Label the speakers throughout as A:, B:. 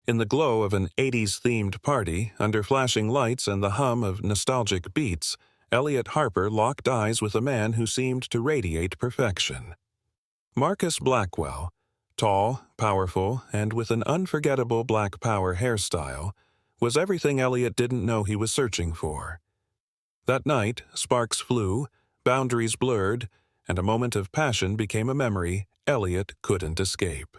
A: In the glow of an 80s-themed party, under flashing lights and the hum of nostalgic beats, Elliot Harper locked eyes with a man who seemed to radiate perfection. Marcus Blackwell, tall, powerful, and with an unforgettable Black Power hairstyle, was everything Elliot didn't know he was searching for. That night, sparks flew, boundaries blurred, and a moment of passion became a memory Elliot couldn't escape.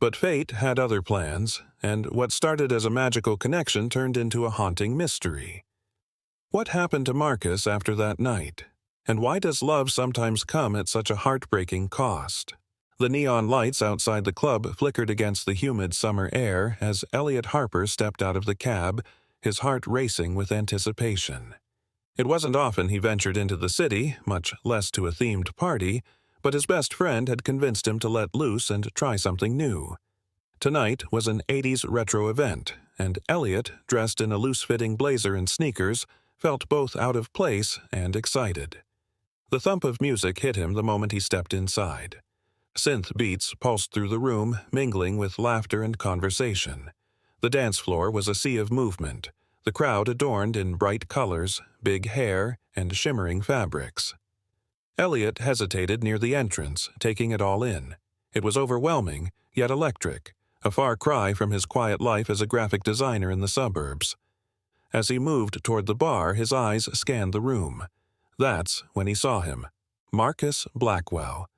A: But fate had other plans, and what started as a magical connection turned into a haunting mystery. What happened to Marcus after that night? And why does love sometimes come at such a heartbreaking cost? The neon lights outside the club flickered against the humid summer air as Elliot Harper stepped out of the cab, his heart racing with anticipation. It wasn't often he ventured into the city, much less to a themed party, but his best friend had convinced him to let loose and try something new. Tonight was an 80s retro event, and Elliot, dressed in a loose-fitting blazer and sneakers, felt both out of place and excited. The thump of music hit him the moment he stepped inside. Synth beats pulsed through the room, mingling with laughter and conversation. The dance floor was a sea of movement, the crowd adorned in bright colors, big hair, and shimmering fabrics. Elliot hesitated near the entrance, taking it all in. It was overwhelming, yet electric, a far cry from his quiet life as a graphic designer in the suburbs. As he moved toward the bar, his eyes scanned the room. That's when he saw him, Marcus Blackwell.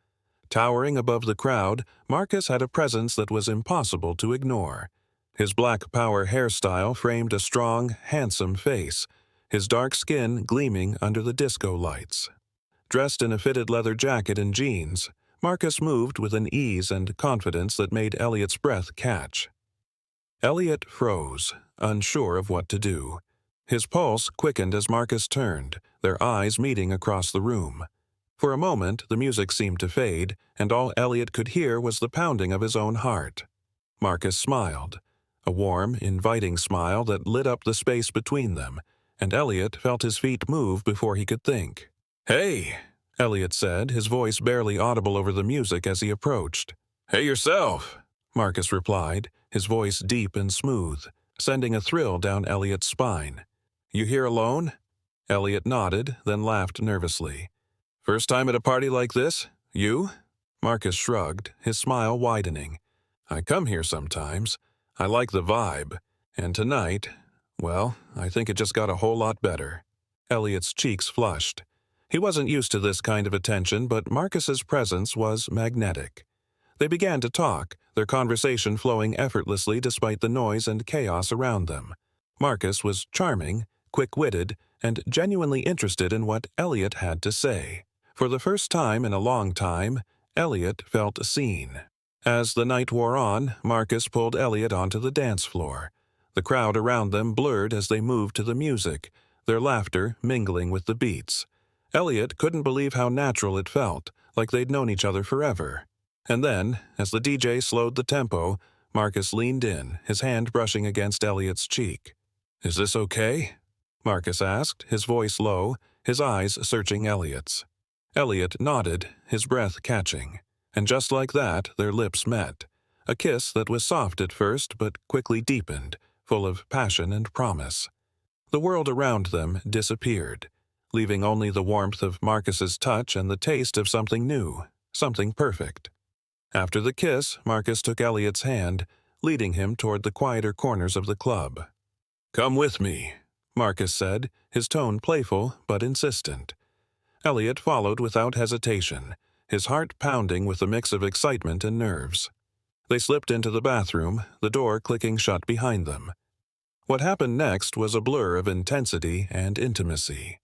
A: Towering above the crowd, Marcus had a presence that was impossible to ignore. His Black Power hairstyle framed a strong, handsome face, his dark skin gleaming under the disco lights. Dressed in a fitted leather jacket and jeans, Marcus moved with an ease and confidence that made Elliot's breath catch. Elliot froze, unsure of what to do. His pulse quickened as Marcus turned, their eyes meeting across the room. For a moment, the music seemed to fade, and all Elliot could hear was the pounding of his own heart. Marcus smiled, a warm, inviting smile that lit up the space between them, and Elliot felt his feet move before he could think. "Hey," Elliot said, his voice barely audible over the music as he approached. "Hey yourself," Marcus replied, his voice deep and smooth, sending a thrill down Elliot's spine. "You here alone?" Elliot nodded, then laughed nervously. "First time at a party like this? You?" Marcus shrugged, his smile widening. "I come here sometimes. I like the vibe. And tonight, well, I think it just got a whole lot better." Elliot's cheeks flushed. He wasn't used to this kind of attention, but Marcus's presence was magnetic. They began to talk, their conversation flowing effortlessly despite the noise and chaos around them. Marcus was charming, quick-witted, and genuinely interested in what Elliot had to say. For the first time in a long time, Elliot felt seen. As the night wore on, Marcus pulled Elliot onto the dance floor. The crowd around them blurred as they moved to the music, their laughter mingling with the beats. Elliot couldn't believe how natural it felt, like they'd known each other forever. And then, as the DJ slowed the tempo, Marcus leaned in, his hand brushing against Elliot's cheek. "Is this okay?" Marcus asked, his voice low, his eyes searching Elliot's. Elliot nodded, his breath catching. And just like that, their lips met. A kiss that was soft at first but quickly deepened, full of passion and promise. The world around them disappeared, leaving only the warmth of Marcus's touch and the taste of something new, something perfect. After the kiss, Marcus took Elliot's hand, leading him toward the quieter corners of the club. "Come with me," Marcus said, his tone playful but insistent. Elliot followed without hesitation, his heart pounding with a mix of excitement and nerves. They slipped into the bathroom, the door clicking shut behind them. What happened next was a blur of intensity and intimacy.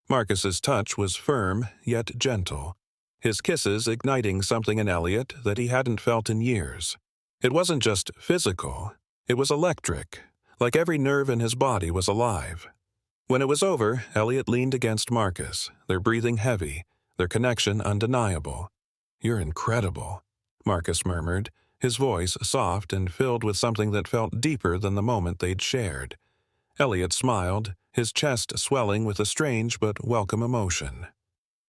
A: Marcus's touch was firm, yet gentle, his kisses igniting something in Elliot that he hadn't felt in years. It wasn't just physical, it was electric, like every nerve in his body was alive. When it was over, Elliot leaned against Marcus, their breathing heavy, their connection undeniable. "You're incredible," Marcus murmured, his voice soft and filled with something that felt deeper than the moment they'd shared. Elliot smiled, his chest swelling with a strange but welcome emotion.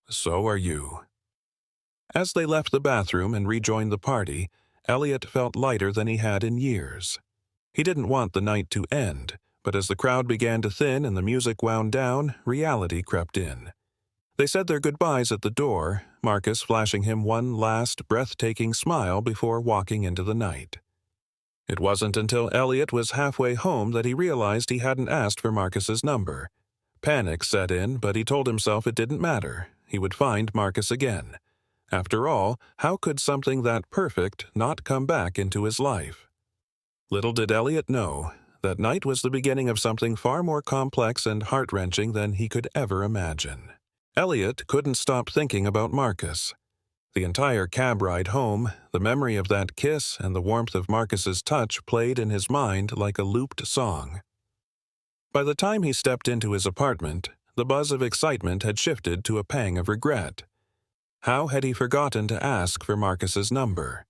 A: "So are you." As they left the bathroom and rejoined the party, Elliot felt lighter than he had in years. He didn't want the night to end, but as the crowd began to thin and the music wound down, reality crept in. They said their goodbyes at the door, Marcus flashing him one last breathtaking smile before walking into the night. It wasn't until Elliot was halfway home that he realized he hadn't asked for Marcus's number. Panic set in, but he told himself it didn't matter. He would find Marcus again. After all, how could something that perfect not come back into his life? Little did Elliot know, that night was the beginning of something far more complex and heart-wrenching than he could ever imagine. Elliot couldn't stop thinking about Marcus. The entire cab ride home, the memory of that kiss and the warmth of Marcus's touch played in his mind like a looped song. By the time he stepped into his apartment, the buzz of excitement had shifted to a pang of regret. How had he forgotten to ask for Marcus's number?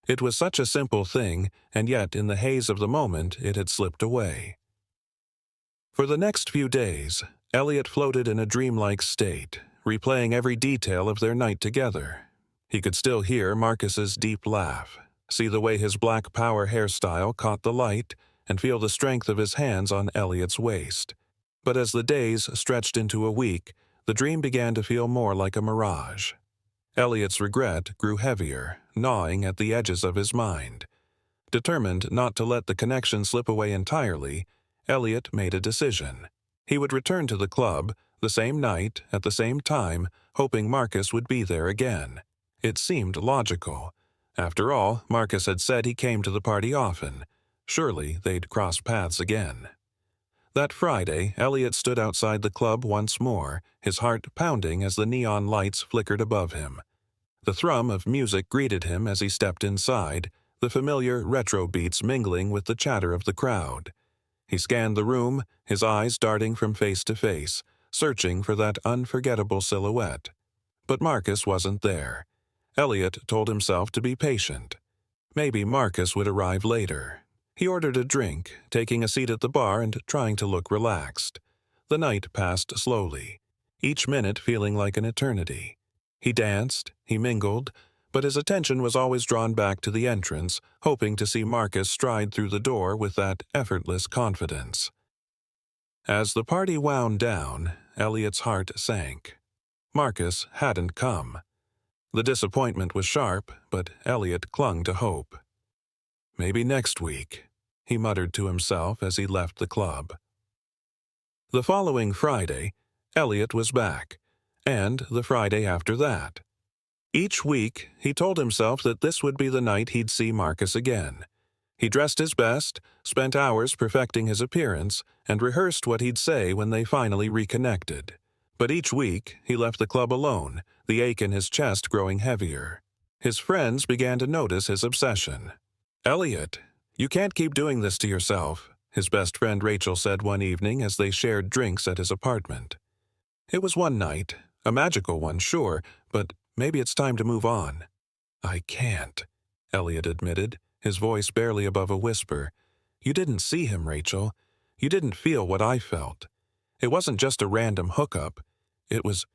A: It was such a simple thing, and yet in the haze of the moment it had slipped away. For the next few days, Elliot floated in a dreamlike state, replaying every detail of their night together. He could still hear Marcus's deep laugh, see the way his black power hairstyle caught the light, and feel the strength of his hands on Elliot's waist. But as the days stretched into a week, the dream began to feel more like a mirage. Elliot's regret grew heavier, gnawing at the edges of his mind. Determined not to let the connection slip away entirely, Elliot made a decision. He would return to the club, the same night, at the same time, hoping Marcus would be there again. It seemed logical. After all, Marcus had said he came to the party often. Surely they'd cross paths again. That Friday, Elliot stood outside the club once more, his heart pounding as the neon lights flickered above him. The thrum of music greeted him as he stepped inside, the familiar retro beats mingling with the chatter of the crowd. He scanned the room, his eyes darting from face to face, searching for that unforgettable silhouette. But Marcus wasn't there. Elliot told himself to be patient. Maybe Marcus would arrive later. He ordered a drink, taking a seat at the bar and trying to look relaxed. The night passed slowly, each minute feeling like an eternity. He danced, he mingled, but his attention was always drawn back to the entrance, hoping to see Marcus stride through the door with that effortless confidence. As the party wound down, Elliot's heart sank. Marcus hadn't come. The disappointment was sharp, but Elliot clung to hope. Maybe next week, he muttered to himself as he left the club. The following Friday, Elliot was back, and the Friday after that. Each week, he told himself that this would be the night he'd see Marcus again. He dressed his best, spent hours perfecting his appearance, and rehearsed what he'd say when they finally reconnected. But each week, he left the club alone, the ache in his chest growing heavier. His friends began to notice his obsession. "Elliot, you can't keep doing this to yourself," his best friend Rachel said one evening as they shared drinks at his apartment. It was one night, a magical one, sure, but maybe it's time to move on. "I can't," Elliot admitted, his voice barely above a whisper. "You didn't see him, Rachel. You didn't feel what I felt. It wasn't just a random hookup. It was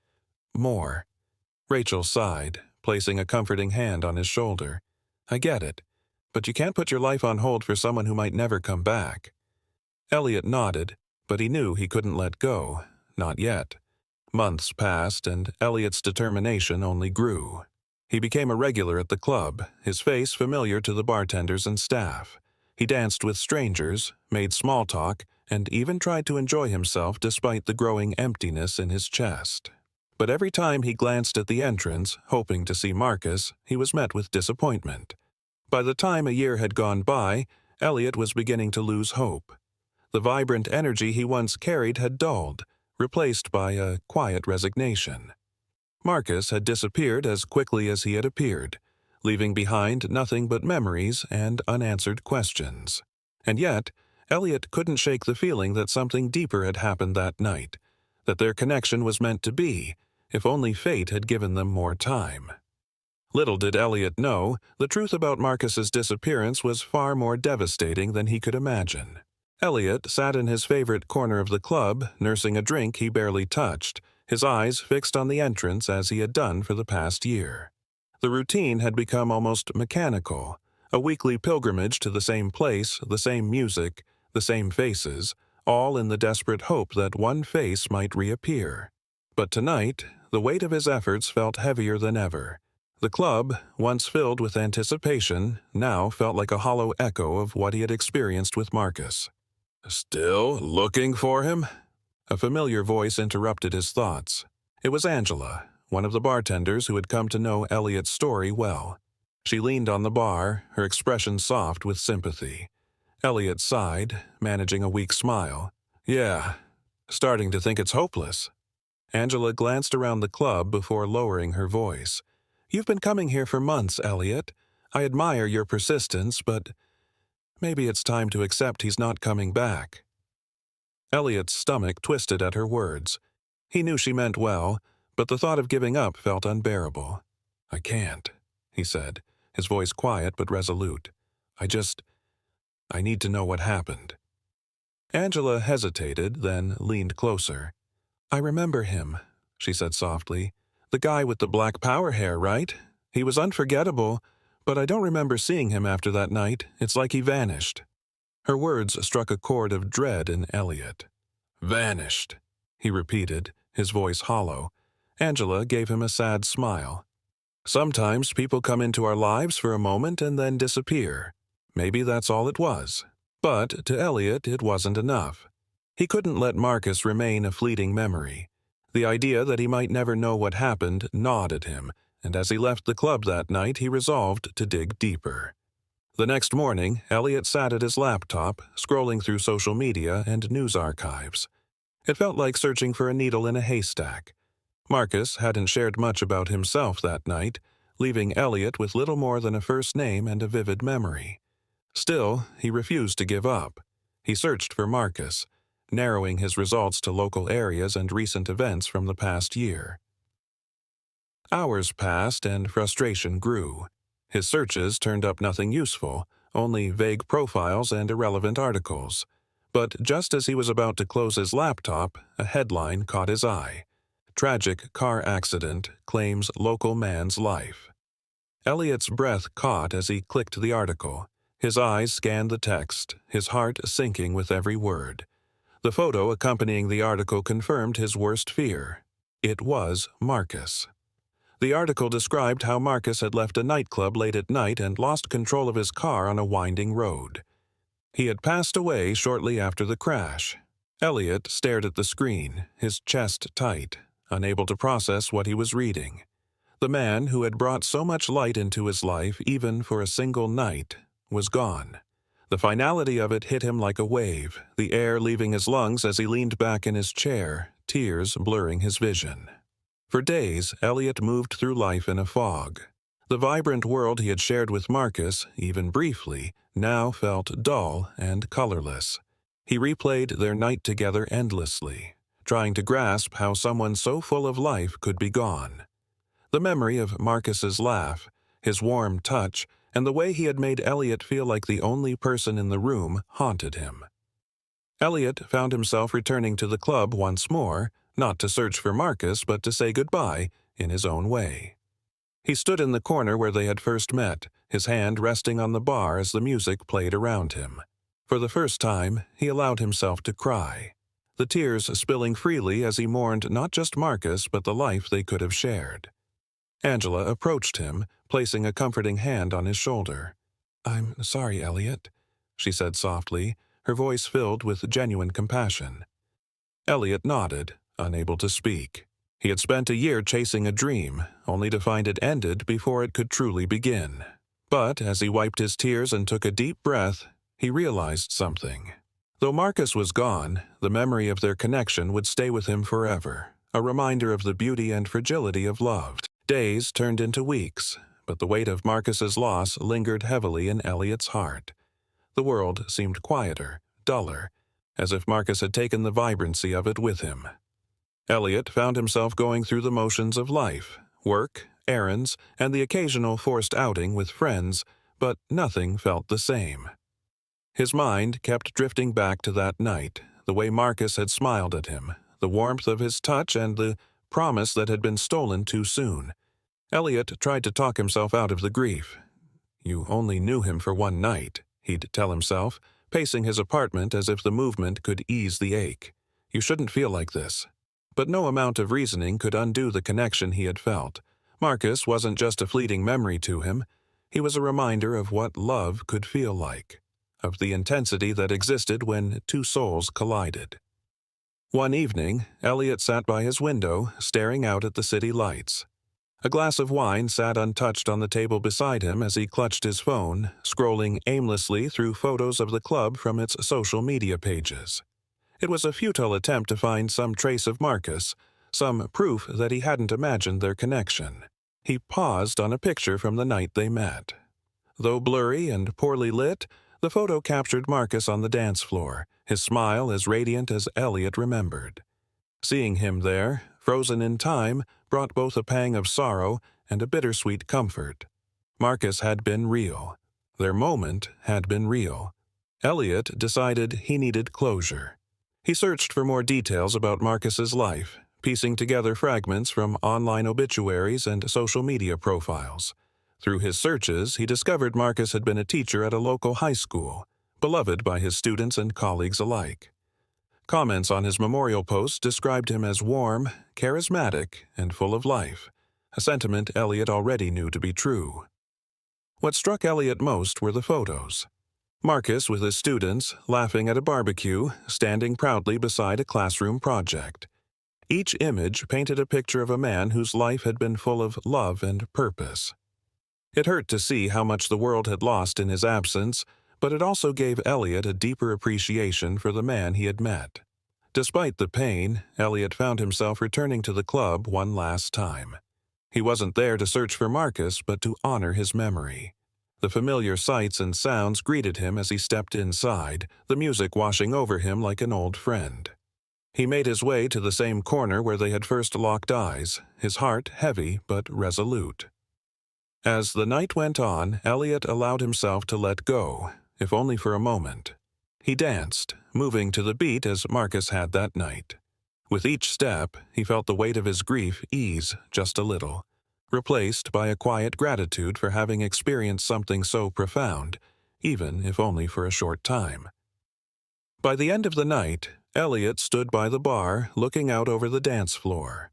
A: more." Rachel sighed, placing a comforting hand on his shoulder. "I get it, but you can't put your life on hold for someone who might never come back." Elliot nodded, but he knew he couldn't let go. Not yet. Months passed, and Elliot's determination only grew. He became a regular at the club, his face familiar to the bartenders and staff. He danced with strangers, made small talk, and even tried to enjoy himself despite the growing emptiness in his chest. But every time he glanced at the entrance, hoping to see Marcus, he was met with disappointment. By the time a year had gone by, Elliot was beginning to lose hope. The vibrant energy he once carried had dulled, replaced by a quiet resignation. Marcus had disappeared as quickly as he had appeared, leaving behind nothing but memories and unanswered questions. And yet, Elliot couldn't shake the feeling that something deeper had happened that night, that their connection was meant to be, if only fate had given them more time. Little did Elliot know, the truth about Marcus's disappearance was far more devastating than he could imagine. Elliot sat in his favorite corner of the club, nursing a drink he barely touched, his eyes fixed on the entrance as he had done for the past year. The routine had become almost mechanical, A weekly pilgrimage to the same place, the same music, the same faces, all in the desperate hope that one face might reappear. But tonight, the weight of his efforts felt heavier than ever. The club, once filled with anticipation, now felt like a hollow echo of what he had experienced with Marcus. "Still looking for him?" A familiar voice interrupted his thoughts. It was Angela, one of the bartenders who had come to know Elliot's story well. She leaned on the bar, her expression soft with sympathy. Elliot sighed, managing a weak smile. "Yeah, starting to think it's hopeless." Angela glanced around the club before lowering her voice. "You've been coming here for months, Elliot. I admire your persistence, but maybe it's time to accept he's not coming back." Elliot's stomach twisted at her words. He knew she meant well, but the thought of giving up felt unbearable. "I can't," he said, his voice quiet but resolute. I need to know what happened." Angela hesitated, then leaned closer. "I remember him," she said softly. "The guy with the black power hair, right? He was unforgettable, but I don't remember seeing him after that night. It's like he vanished." Her words struck a chord of dread in Elliot. "Vanished," he repeated, his voice hollow. Angela gave him a sad smile. "Sometimes people come into our lives for a moment and then disappear. Maybe that's all it was." But to Elliot, it wasn't enough. He couldn't let Marcus remain a fleeting memory. The idea that he might never know what happened gnawed at him, and as he left the club that night, he resolved to dig deeper. The next morning, Elliot sat at his laptop, scrolling through social media and news archives. It felt like searching for a needle in a haystack. Marcus hadn't shared much about himself that night, leaving Elliot with little more than a first name and a vivid memory. Still, he refused to give up. He searched for Marcus, narrowing his results to local areas and recent events from the past year. Hours passed and frustration grew. His searches turned up nothing useful, only vague profiles and irrelevant articles. But just as he was about to close his laptop, a headline caught his eye. "Tragic car accident claims local man's life." Elliot's breath caught as he clicked the article. His eyes scanned the text, his heart sinking with every word. The photo accompanying the article confirmed his worst fear. It was Marcus. The article described how Marcus had left a nightclub late at night and lost control of his car on a winding road. He had passed away shortly after the crash. Elliot stared at the screen, his chest tight, unable to process what he was reading. The man who had brought so much light into his life, even for a single night, was gone. The finality of it hit him like a wave, the air leaving his lungs as he leaned back in his chair, tears blurring his vision. For days, Elliot moved through life in a fog. The vibrant world he had shared with Marcus, even briefly, now felt dull and colorless. He replayed their night together endlessly, trying to grasp how someone so full of life could be gone. The memory of Marcus's laugh, his warm touch, and the way he had made Elliot feel like the only person in the room haunted him. Elliot found himself returning to the club once more, not to search for Marcus but to say goodbye in his own way. He stood in the corner where they had first met, his hand resting on the bar as the music played around him. For the first time, he allowed himself to cry, the tears spilling freely as he mourned not just Marcus but the life they could have shared. Angela approached him, placing a comforting hand on his shoulder. "I'm sorry, Elliot," she said softly, her voice filled with genuine compassion. Elliot nodded, unable to speak. He had spent a year chasing a dream, only to find it ended before it could truly begin. But as he wiped his tears and took a deep breath, he realized something. Though Marcus was gone, the memory of their connection would stay with him forever, a reminder of the beauty and fragility of love. Days turned into weeks, but the weight of Marcus's loss lingered heavily in Elliot's heart. The world seemed quieter, duller, as if Marcus had taken the vibrancy of it with him. Elliot found himself going through the motions of life, work, errands, and the occasional forced outing with friends, but nothing felt the same. His mind kept drifting back to that night, the way Marcus had smiled at him, the warmth of his touch and the promise that had been stolen too soon. Elliot tried to talk himself out of the grief. You only knew him for one night, he'd tell himself, pacing his apartment as if the movement could ease the ache. You shouldn't feel like this. But no amount of reasoning could undo the connection he had felt. Marcus wasn't just a fleeting memory to him. He was a reminder of what love could feel like, of the intensity that existed when two souls collided. One evening, Elliot sat by his window, staring out at the city lights. A glass of wine sat untouched on the table beside him as he clutched his phone, scrolling aimlessly through photos of the club from its social media pages. It was a futile attempt to find some trace of Marcus, some proof that he hadn't imagined their connection. He paused on a picture from the night they met. Though blurry and poorly lit, the photo captured Marcus on the dance floor, his smile as radiant as Elliot remembered. Seeing him there, frozen in time, brought both a pang of sorrow and a bittersweet comfort. Marcus had been real. Their moment had been real. Elliot decided he needed closure. He searched for more details about Marcus's life, piecing together fragments from online obituaries and social media profiles. Through his searches, he discovered Marcus had been a teacher at a local high school, beloved by his students and colleagues alike. Comments on his memorial post described him as warm, charismatic, and full of life, a sentiment Elliot already knew to be true. What struck Elliot most were the photos. Marcus with his students, laughing at a barbecue, standing proudly beside a classroom project. Each image painted a picture of a man whose life had been full of love and purpose. It hurt to see how much the world had lost in his absence, but it also gave Elliot a deeper appreciation for the man he had met. Despite the pain, Elliot found himself returning to the club one last time. He wasn't there to search for Marcus, but to honor his memory. The familiar sights and sounds greeted him as he stepped inside, the music washing over him like an old friend. He made his way to the same corner where they had first locked eyes, his heart heavy but resolute. As the night went on, Elliot allowed himself to let go, if only for a moment. He danced, moving to the beat as Marcus had that night. With each step, he felt the weight of his grief ease just a little, replaced by a quiet gratitude for having experienced something so profound, even if only for a short time. By the end of the night, Elliot stood by the bar, looking out over the dance floor.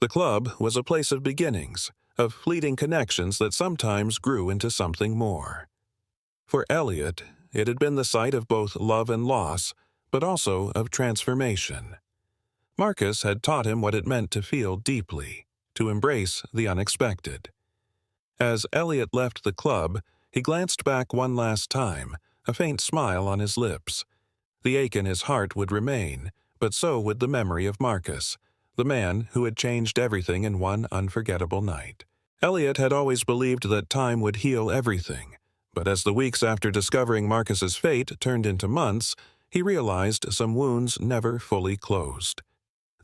A: The club was a place of beginnings, of fleeting connections that sometimes grew into something more. For Elliot, it had been the site of both love and loss, but also of transformation. Marcus had taught him what it meant to feel deeply, to embrace the unexpected. As Elliot left the club, he glanced back one last time, a faint smile on his lips. The ache in his heart would remain, but so would the memory of Marcus, the man who had changed everything in one unforgettable night. Elliot had always believed that time would heal everything, but as the weeks after discovering Marcus's fate turned into months, he realized some wounds never fully closed.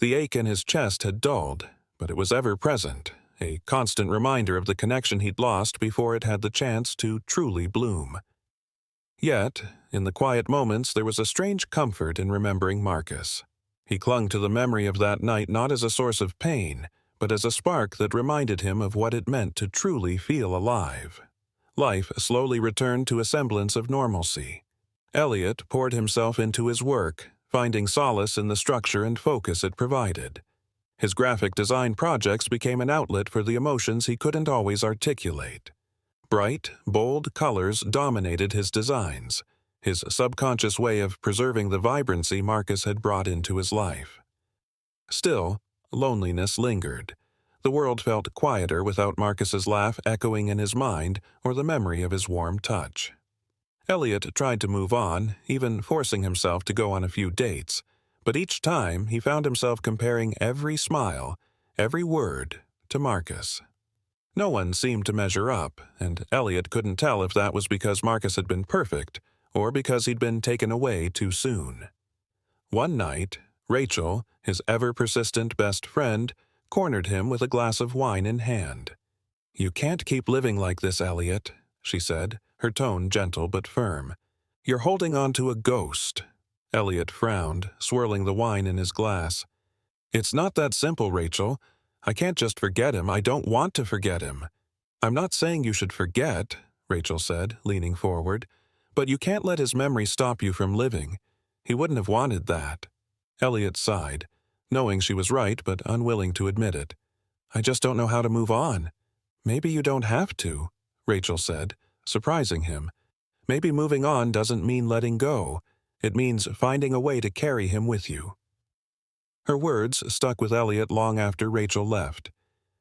A: The ache in his chest had dulled, but it was ever present, a constant reminder of the connection he'd lost before it had the chance to truly bloom. Yet, in the quiet moments, there was a strange comfort in remembering Marcus. He clung to the memory of that night not as a source of pain, but as a spark that reminded him of what it meant to truly feel alive. Life slowly returned to a semblance of normalcy. Elliot poured himself into his work, finding solace in the structure and focus it provided. His graphic design projects became an outlet for the emotions he couldn't always articulate. Bright, bold colors dominated his designs, his subconscious way of preserving the vibrancy Marcus had brought into his life. Still, loneliness lingered. The world felt quieter without Marcus's laugh echoing in his mind or the memory of his warm touch. Elliot tried to move on, even forcing himself to go on a few dates, but each time he found himself comparing every smile, every word, to Marcus. No one seemed to measure up, and Elliot couldn't tell if that was because Marcus had been perfect or because he'd been taken away too soon. One night, Rachel, his ever-persistent best friend, cornered him with a glass of wine in hand. "You can't keep living like this, Elliot," she said, her tone gentle but firm. "You're holding on to a ghost." Elliot frowned, swirling the wine in his glass. "It's not that simple, Rachel. I can't just forget him. I don't want to forget him." "I'm not saying you should forget," Rachel said, leaning forward. "But you can't let his memory stop you from living. He wouldn't have wanted that." Elliot sighed, knowing she was right but unwilling to admit it. "I just don't know how to move on." "Maybe you don't have to," Rachel said, surprising him. "Maybe moving on doesn't mean letting go. It means finding a way to carry him with you." Her words stuck with Elliot long after Rachel left.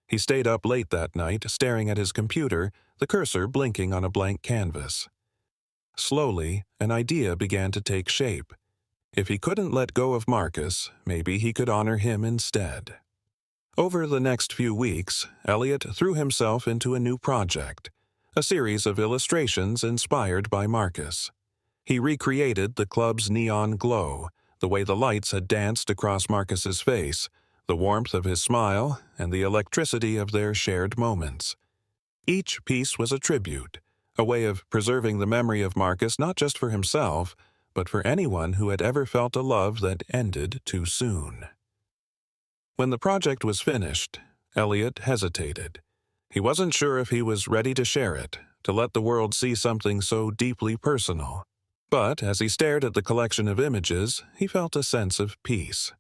A: He stayed up late that night, staring at his computer, the cursor blinking on a blank canvas. Slowly, an idea began to take shape. If he couldn't let go of Marcus, maybe he could honor him instead. Over the next few weeks, Elliot threw himself into a new project, a series of illustrations inspired by Marcus. He recreated the club's neon glow, the way the lights had danced across Marcus's face, the warmth of his smile, and the electricity of their shared moments. Each piece was a tribute, a way of preserving the memory of Marcus not just for himself, but for anyone who had ever felt a love that ended too soon. When the project was finished, Elliot hesitated. He wasn't sure if he was ready to share it, to let the world see something so deeply personal. But as he stared at the collection of images, he felt a sense of peace.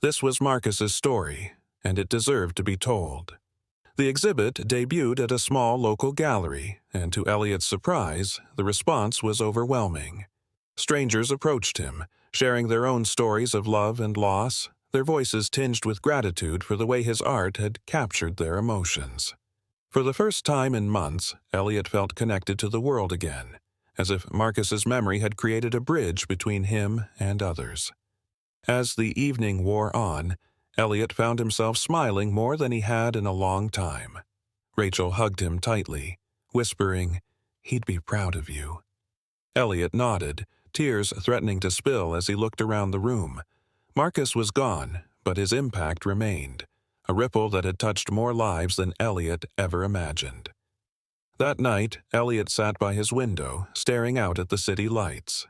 A: This was Marcus's story, and it deserved to be told. The exhibit debuted at a small local gallery, and to Elliot's surprise, the response was overwhelming. Strangers approached him, sharing their own stories of love and loss, their voices tinged with gratitude for the way his art had captured their emotions. For the first time in months, Elliot felt connected to the world again, as if Marcus's memory had created a bridge between him and others. As the evening wore on, Elliot found himself smiling more than he had in a long time. Rachel hugged him tightly, whispering, "He'd be proud of you." Elliot nodded, tears threatening to spill as he looked around the room. Marcus was gone, but his impact remained, a ripple that had touched more lives than Elliot ever imagined. That night, Elliot sat by his window, staring out at the city lights.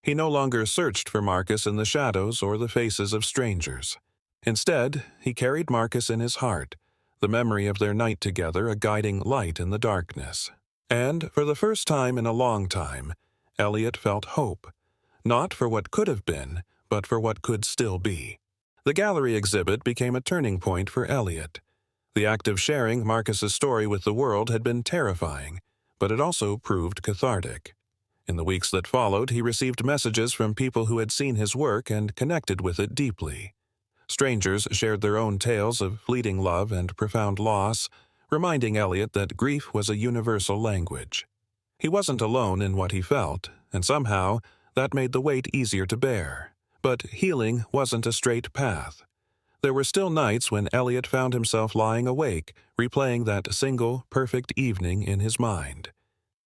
A: He no longer searched for Marcus in the shadows or the faces of strangers. Instead, he carried Marcus in his heart, the memory of their night together a guiding light in the darkness. And, for the first time in a long time, Elliot felt hope, not for what could have been, but for what could still be. The gallery exhibit became a turning point for Elliot. The act of sharing Marcus's story with the world had been terrifying, but it also proved cathartic. In the weeks that followed, he received messages from people who had seen his work and connected with it deeply. Strangers shared their own tales of fleeting love and profound loss, reminding Elliot that grief was a universal language. He wasn't alone in what he felt, and somehow that made the weight easier to bear. But healing wasn't a straight path. There were still nights when Elliot found himself lying awake, replaying that single, perfect evening in his mind.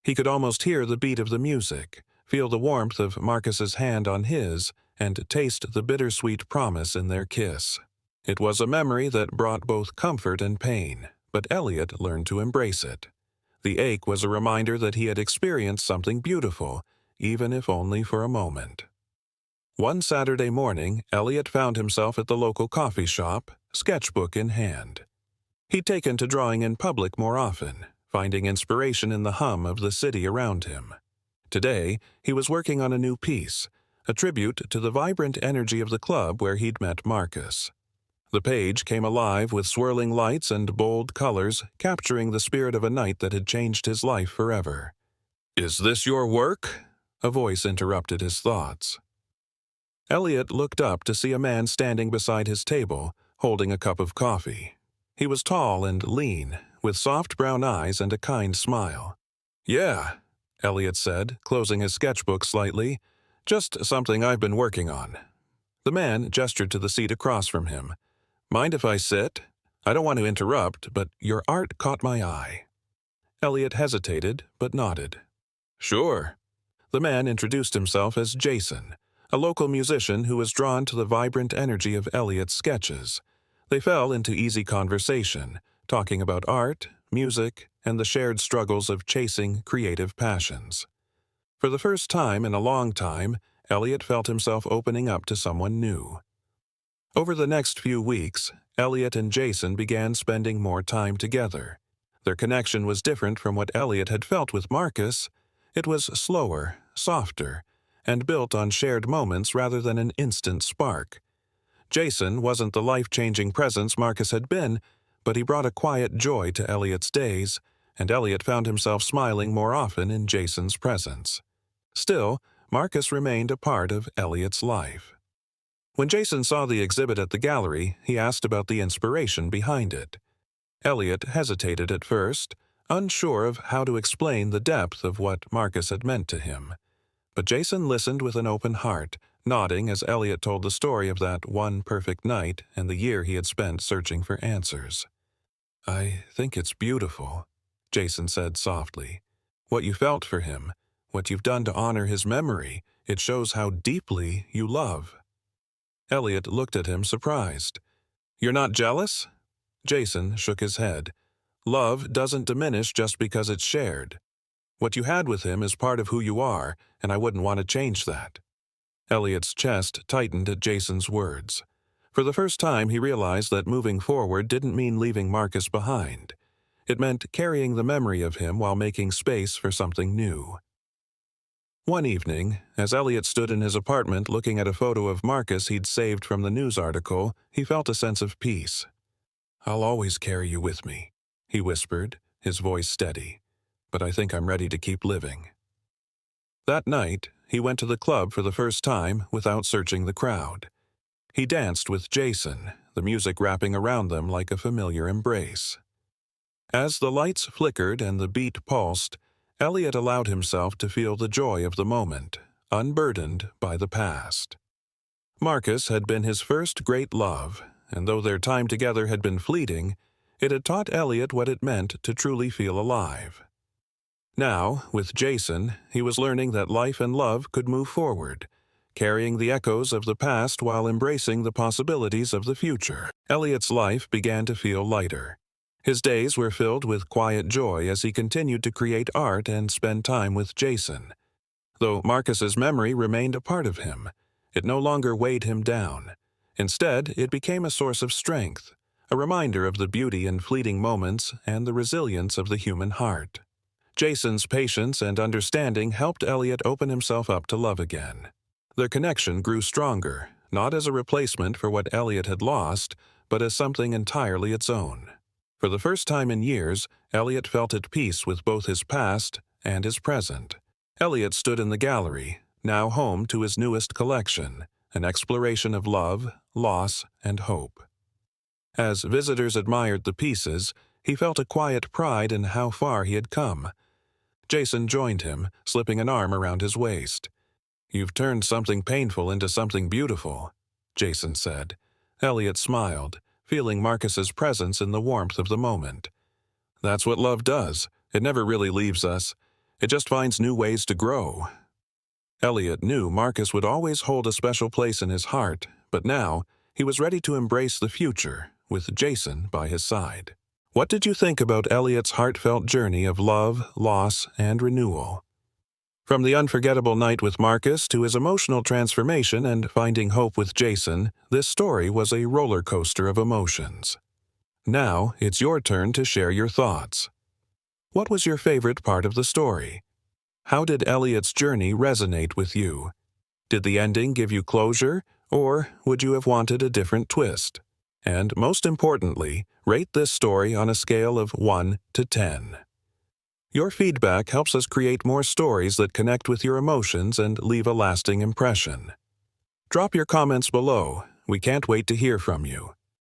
A: He could almost hear the beat of the music, feel the warmth of Marcus's hand on his, and taste the bittersweet promise in their kiss. It was a memory that brought both comfort and pain, but Elliot learned to embrace it. The ache was a reminder that he had experienced something beautiful, even if only for a moment. One Saturday morning, Elliot found himself at the local coffee shop, sketchbook in hand. He'd taken to drawing in public more often, finding inspiration in the hum of the city around him. Today, he was working on a new piece, a tribute to the vibrant energy of the club where he'd met Marcus. The page came alive with swirling lights and bold colors, capturing the spirit of a night that had changed his life forever. "Is this your work?" a voice interrupted his thoughts. Elliot looked up to see a man standing beside his table, holding a cup of coffee. He was tall and lean, with soft brown eyes and a kind smile. "Yeah," Elliot said, closing his sketchbook slightly. "Just something I've been working on." The man gestured to the seat across from him. "Mind if I sit? I don't want to interrupt, but your art caught my eye." Elliot hesitated, but nodded. "Sure." The man introduced himself as Jason, a local musician who was drawn to the vibrant energy of Elliot's sketches. They fell into easy conversation, talking about art, music, and the shared struggles of chasing creative passions. For the first time in a long time, Elliot felt himself opening up to someone new. Over the next few weeks, Elliot and Jason began spending more time together. Their connection was different from what Elliot had felt with Marcus. It was slower, softer, and built on shared moments rather than an instant spark. Jason wasn't the life-changing presence Marcus had been, but he brought a quiet joy to Elliot's days, and Elliot found himself smiling more often in Jason's presence. Still, Marcus remained a part of Elliot's life. When Jason saw the exhibit at the gallery, he asked about the inspiration behind it. Elliot hesitated at first, unsure of how to explain the depth of what Marcus had meant to him. But Jason listened with an open heart, nodding as Elliot told the story of that one perfect night and the year he had spent searching for answers. "I think it's beautiful," Jason said softly. "What you felt for him, what you've done to honor his memory, it shows how deeply you love." Elliot looked at him surprised. "You're not jealous?" Jason shook his head. "Love doesn't diminish just because it's shared. What you had with him is part of who you are, and I wouldn't want to change that." Elliot's chest tightened at Jason's words. For the first time, he realized that moving forward didn't mean leaving Marcus behind. It meant carrying the memory of him while making space for something new. One evening, as Elliot stood in his apartment looking at a photo of Marcus he'd saved from the news article, he felt a sense of peace. "I'll always carry you with me," he whispered, his voice steady. "But I think I'm ready to keep living." That night, he went to the club for the first time without searching the crowd. He danced with Jason, the music wrapping around them like a familiar embrace. As the lights flickered and the beat pulsed, Elliot allowed himself to feel the joy of the moment, unburdened by the past. Marcus had been his first great love, and though their time together had been fleeting, it had taught Elliot what it meant to truly feel alive. Now, with Jason, he was learning that life and love could move forward, carrying the echoes of the past while embracing the possibilities of the future. Elliot's life began to feel lighter. His days were filled with quiet joy as he continued to create art and spend time with Jason. Though Marcus's memory remained a part of him, it no longer weighed him down. Instead, it became a source of strength, a reminder of the beauty in fleeting moments and the resilience of the human heart. Jason's patience and understanding helped Elliot open himself up to love again. Their connection grew stronger, not as a replacement for what Elliot had lost, but as something entirely its own. For the first time in years, Elliot felt at peace with both his past and his present. Elliot stood in the gallery, now home to his newest collection, an exploration of love, loss, and hope. As visitors admired the pieces, he felt a quiet pride in how far he had come. Jason joined him, slipping an arm around his waist. "You've turned something painful into something beautiful," Jason said. Elliot smiled, feeling Marcus's presence in the warmth of the moment. "That's what love does. It never really leaves us. It just finds new ways to grow." Elliot knew Marcus would always hold a special place in his heart, but now he was ready to embrace the future, with Jason by his side. What did you think about Elliot's heartfelt journey of love, loss, and renewal? From the unforgettable night with Marcus to his emotional transformation and finding hope with Jason, this story was a roller coaster of emotions. Now, it's your turn to share your thoughts. What was your favorite part of the story? How did Elliot's journey resonate with you? Did the ending give you closure, or would you have wanted a different twist? And most importantly, rate this story on a scale of 1 to 10. Your feedback helps us create more stories that connect with your emotions and leave a lasting impression. Drop your comments below. We can't wait to hear from you.